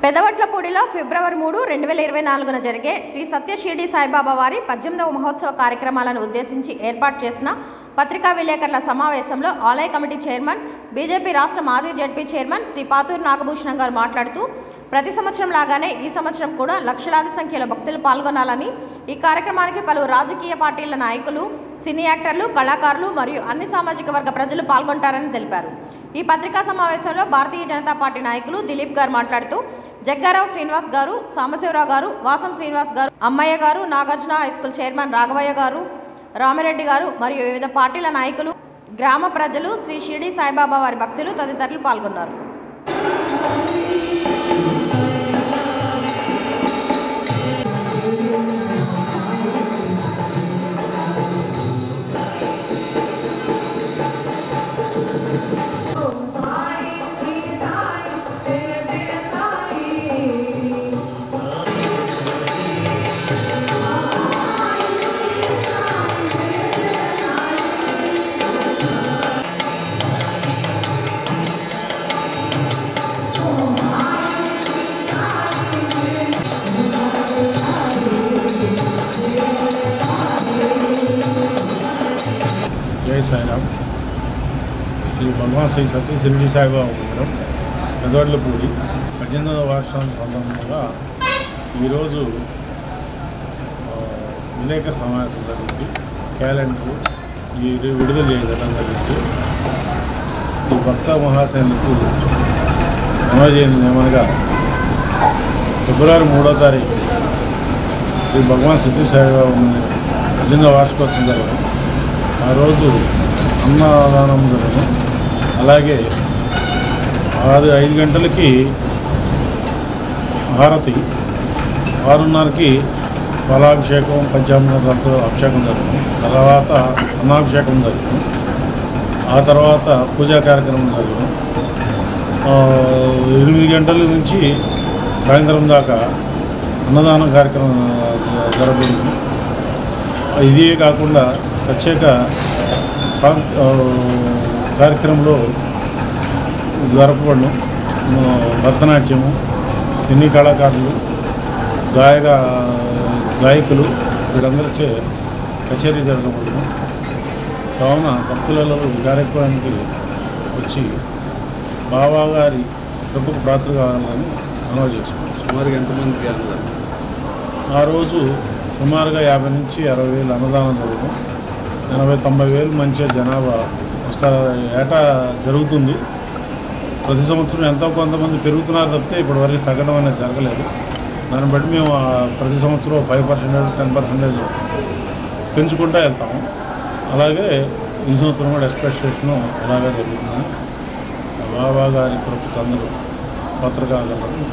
పెదవట్లపూడిలో ఫిబ్రవరి 3, 2024 జరిగే శ్రీ సత్య షిరిడి సాయిబాబా వారి 18వ మహోత్సవ కార్యక్రమాలను ఉద్దేశించి ఏర్పాటు చేసిన పత్రికా విలేకరుల సమావేశంలో ఆలయ కమిటీ చైర్మన్, బీజేపీ రాష్ట్ర మాజీ జడ్పీ చైర్మన్ శ్రీ పాతూరు నాగభూషణం గారు మాట్లాడుతూ, ప్రతి సంవత్సరం లాగానే ఈ సంవత్సరం కూడా లక్షలాది సంఖ్యలో భక్తులు పాల్గొనాలని, ఈ కార్యక్రమానికి పలు రాజకీయ పార్టీల నాయకులు, సినీ యాక్టర్లు, కళాకారులు మరియు అన్ని సామాజిక వర్గ ప్రజలు పాల్గొంటారని తెలిపారు. ఈ పత్రికా సమావేశంలో భారతీయ జనతా పార్టీ నాయకులు దిలీప్ గారు మాట్లాడుతూ, జగ్గారావు శ్రీనివాస్ గారు, సాంబశివరావు గారు, వాసం శ్రీనివాస్ గారు, అమ్మయ్య గారు, నాగార్జున హైస్కూల్ చైర్మన్ రాఘవయ్య గారు, రామిరెడ్డి గారు మరియు వివిధ పార్టీల నాయకులు, గ్రామ ప్రజలు, శ్రీ షిరిడి సాయిబాబా వారి భక్తులు తదితరులు పాల్గొన్నారు. जय साईराम. श्री भगवान श्री सत्य शिरडी साईबाबा मंदिरम పెదవట్లపూడి 18వ వార్షికోత్సవం సందర్భంగా ఈరోజు విలేకరుల సమావేశం జరిగింది. క్యాలెండర్ విడుదల చేయడం జరిగింది. ఈ భక్త మహాశైలకు ఏమనగా ఫిబ్రవరి 3వ తారీఖు శ్రీ భగవాన్ సత్య సాయిబాబా మందిరం 18వ వార్షికోత్సవం జరగడం. ఆ రోజు అన్నదానం జరగడం. అలాగే 5 గంటలకి హారతి, 6:30కి ఫలాభిషేకం, పంచామృతాలతో అభిషేకం జరగడం. తర్వాత అన్నాభిషేకం జరగడం. ఆ తర్వాత పూజా కార్యక్రమం జరగడం. 8 గంటల నుంచి సాయంత్రం దాకా అన్నదానం కార్యక్రమం జరగబడింది. ఇదే కాకుండా ప్రత్యేక కార్యక్రమంలో జరపబడడం. భరతనాట్యము, సినీ కళాకారులు, గాయకులు వీరందరిచే కచేరీ జరగబడడం. కావున భక్తులలో ఈ కార్యక్రమానికి వచ్చి బాబా గారి కృపకు పాత్ర కావాలని మనవి చేసుకున్నాం. సుమారుగా ఎంతమందికి ఆ రోజు సుమారుగా 50 నుంచి 60 వేలు అన్నదానం జరగడం. 80-90 వేలు మంచి జనాభా వస్తారు. ఏటా జరుగుతుంది. ప్రతి సంవత్సరం ఎంతో కొంతమంది పెరుగుతున్నారు తప్పితే ఇప్పటివరకు తగ్గడం అనేది జరగలేదు. దాన్ని బట్టి మేము ప్రతి సంవత్సరం 5%, 10% పెంచుకుంటూ వెళ్తాము. అలాగే ఈ సంవత్సరం కూడా ఎక్స్పెక్టేషను అలాగే జరుగుతుంది. బాబా గారి కృపకు అందరూ పత్రికాగలరు